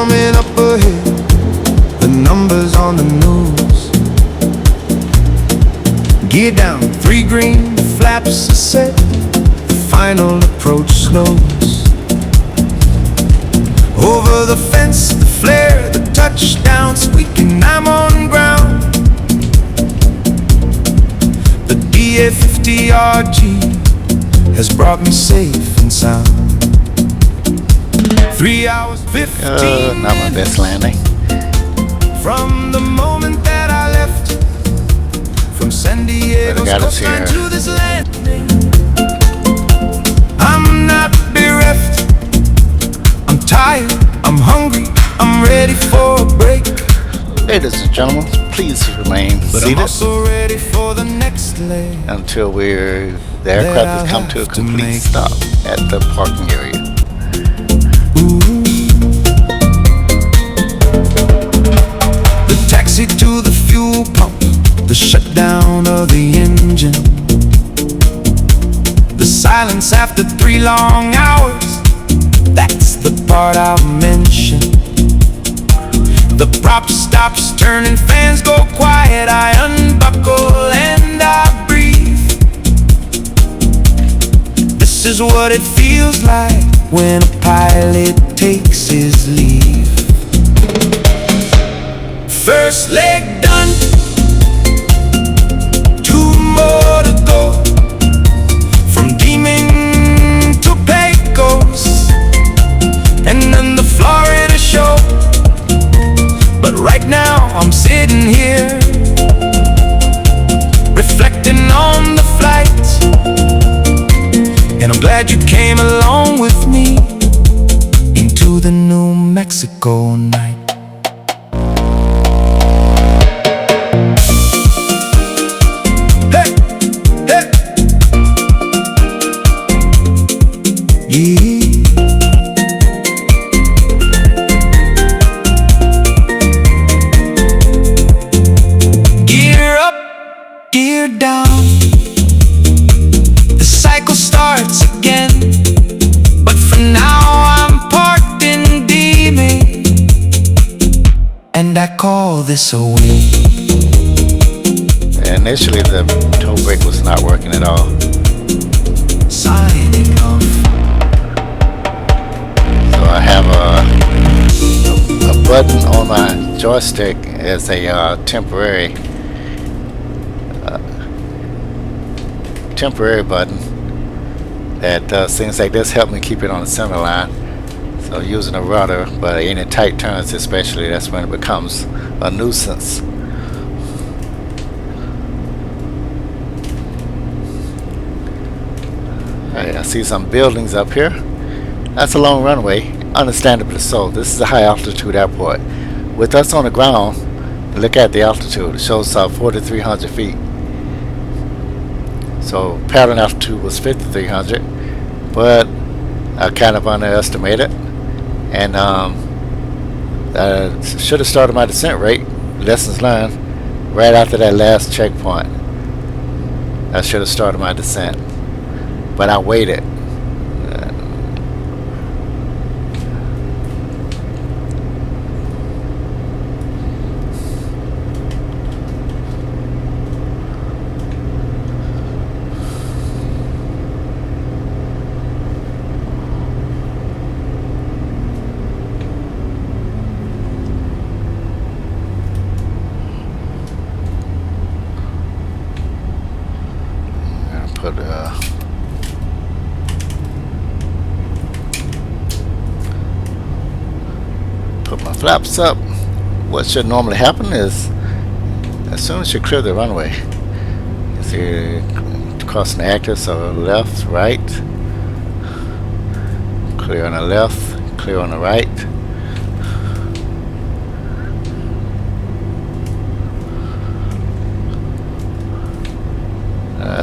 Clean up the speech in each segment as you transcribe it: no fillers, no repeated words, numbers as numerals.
coming up ahead, the numbers on the news. Gear down, 3 green flaps are set, the final approach slows. Over the fence, the flare, the touchdown squeaking, I'm on ground. The DA-50RG has brought me safe and sound. 3 hours 15 not my best landing. From the moment that I left from San Diego's coastline to this landing, I'm not bereft. I'm tired, I'm hungry, I'm ready for a break. Ladies and gentlemen, please remain seated. I'm also ready for the next leg until the aircraft has come to a complete stop at the parking area. The taxi to the fuel pump, the shutdown of the engine, the silence after 3 long hours, that's the part I'll mention. The prop stops turning, fans go quiet, I unbuckle and I breathe. This is what it feels like when a pilot takes his leave. First leg done, 2 more to go, from Deming to Pecos, and then the Florida show. But right now I'm sitting here, reflecting on the flight, and I'm glad you came along with me into the New Mexico night. Gear up, gear down, the cycle starts again. But for now I'm parked in Deming, and I call this a win. Initially the toe brake was not working at all. Signing off. So I have a button on my joystick as a temporary button that does things like this, help me keep it on the center line. So using a rudder, but in tight turns especially, that's when it becomes a nuisance. Alright, I see some buildings up here. That's a long runway, understandably so. This is a high altitude airport. With us on the ground, look at the altitude. It shows 4,300 feet. So pattern altitude was 5,300, but I kind of underestimated, and I should have started my descent rate, lessons learned, right after that last checkpoint. I should have started my descent, but I waited. Put my flaps up. What should normally happen is, as soon as you clear the runway, you see crossing the active, so left, right, clear on the left, clear on the right.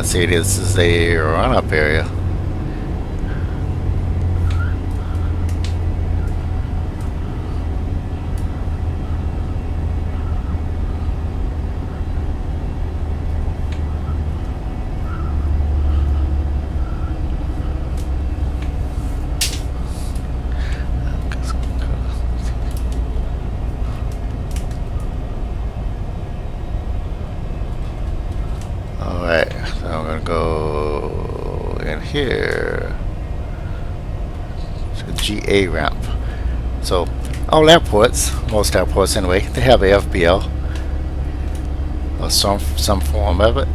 See, this is a run-up area. gonna go in here to the GA ramp. So all airports, most airports anyway, they have a FBL or some form of it.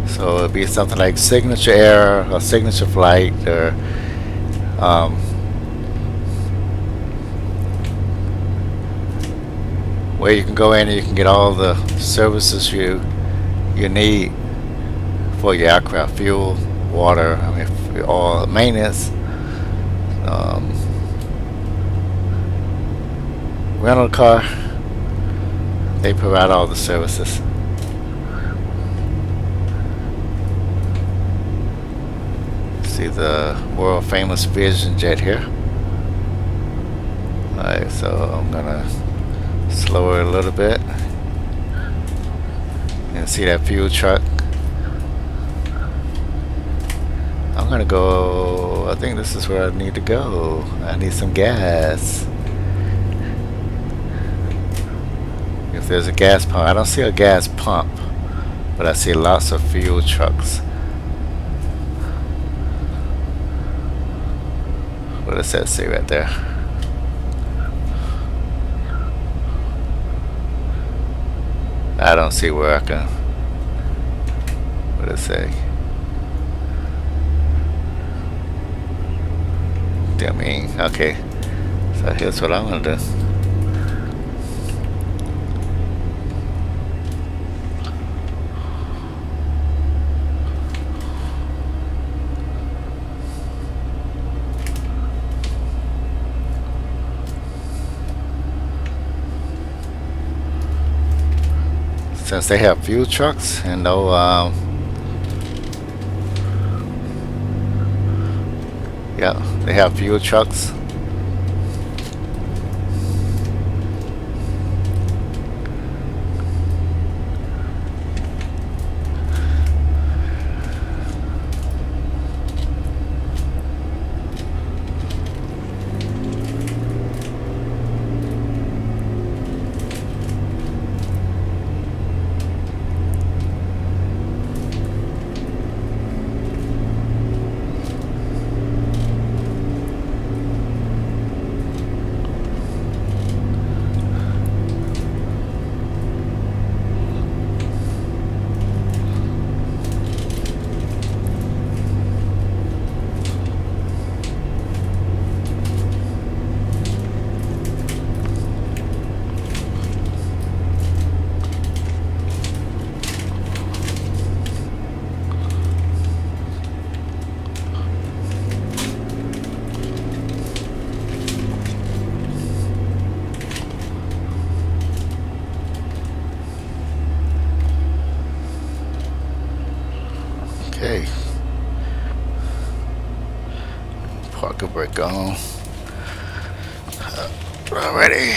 So it'd be something like signature air or signature flight, or where you can go in and you can get all the services you need for your aircraft: fuel, water, oil, maintenance, rental car. They provide all the services. See the world famous Vision jet here. Alright, so I'm gonna slow it a little bit and see that fuel truck. I'm gonna go, I think this is where I need to go. I need some gas. If there's a gas pump, I don't see a gas pump, but I see lots of fuel trucks. What does that say right there? I don't see where I can. What does it say? Deming. Okay. So here's what I'm gonna do. Since they have fuel trucks and no yeah, they have fuel trucks. Okay. Parker brake on. Alrighty.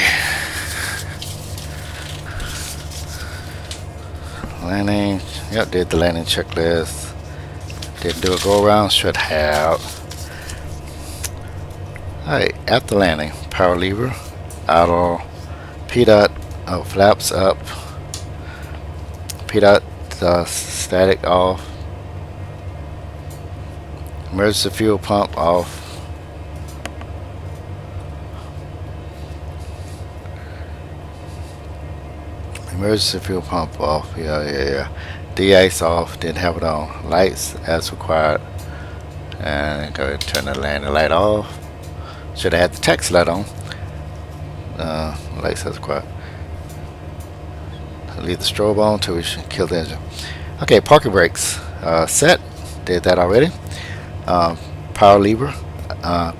Landing. Yep, did the landing checklist. Didn't do a go around. Should have. Alright, after landing, power lever, idle, P-dot, flaps up, P-dot static off, emergency fuel pump off, emergency fuel pump off, yeah. De-ice off, didn't have it on, lights as required, and go ahead and turn the landing light off. Should have had the taxi light on, lights as required. Leave the strobe on until we should kill the engine. Okay, parking brakes set, did that already. Power lever,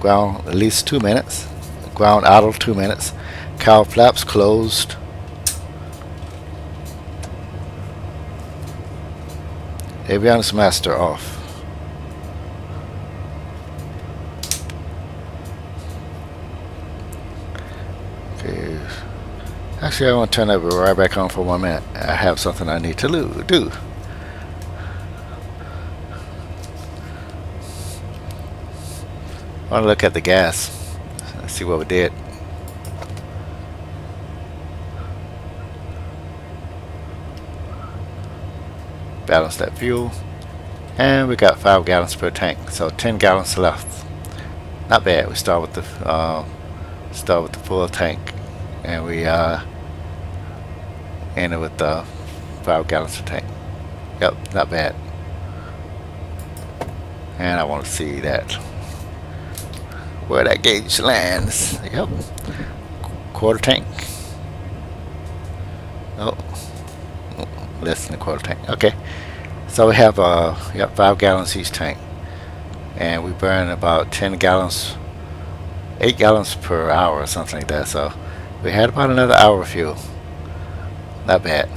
ground at least 2 minutes, ground idle 2 minutes, cowl flaps closed, avionics master off. Okay, actually I want to turn that right back on for 1 minute. I have something I need to do. I want to look at the gas. Let's see what we did. Balance that fuel, and we got 5 gallons per tank, so 10 gallons left. Not bad. We start with the full tank, and we end it with 5 gallons per tank. Yep, not bad. And I want to see that where that gauge lands. Yep, quarter tank. Oh, less than a quarter tank. Okay, so we have 5 gallons each tank, and we burn about 10 gallons, 8 gallons per hour or something like that. So we had about another hour of fuel. Not bad.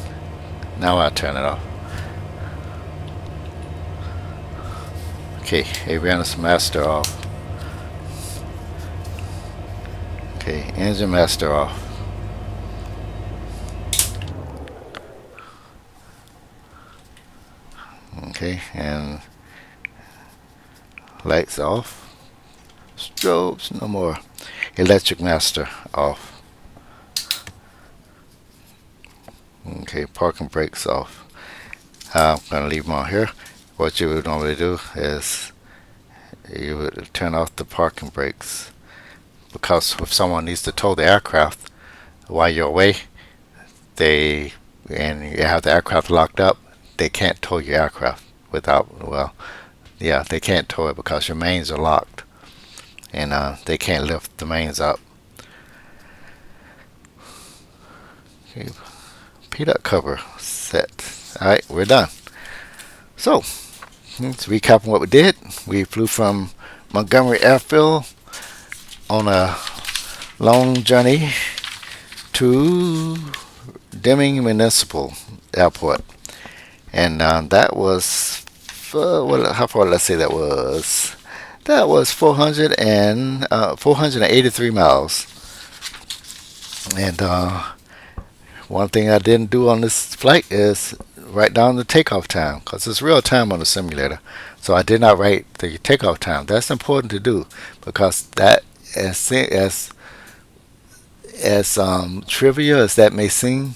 Now I'll turn it off. Okay, avionics master off. Okay, engine master off. Okay, and lights off. Strobes no more. Electric master off. Okay, parking brakes off. I'm gonna leave them on here. What you would normally do is you would turn off the parking brakes, because if someone needs to tow the aircraft while you're away, and you have the aircraft locked up, they can't tow your aircraft without, well, yeah, they can't tow it because your mains are locked, and they can't lift the mains up. Okay, P-duct cover set. Alright, we're done. So, let's recap what we did. We flew from Montgomery Airfield on a long journey to Deming Municipal Airport, and that was how far? Let's say that was 483 miles. And one thing I didn't do on this flight is write down the takeoff time, because it's real time on the simulator. So I did not write the takeoff time. That's important to do, because that, as trivia as that may seem,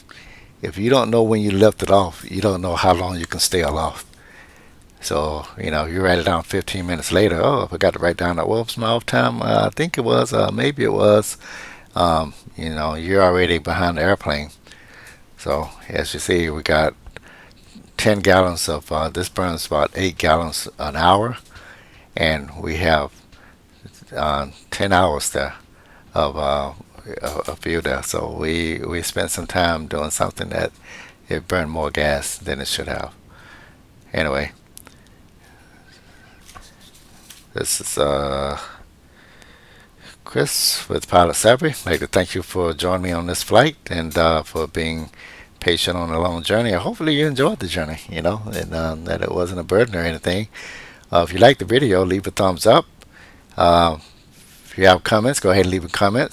if you don't know when you left it off, you don't know how long you can stay aloft. So, you write it down 15 minutes later. Oh, I forgot to write down that. What was my off time? I think it was, maybe it was. You're already behind the airplane. So, as you see, we got 10 gallons of, this burns about 8 gallons an hour. And we have 10 hours there of fuel there. So we spent some time doing something that it burned more gas than it should have. Anyway, this is Chris with Pilot Savvy. I'd like to thank you for joining me on this flight, and for being patient on a long journey. Hopefully you enjoyed the journey, and that it wasn't a burden or anything. If you liked the video, leave a thumbs up. If you have comments, go ahead and leave a comment.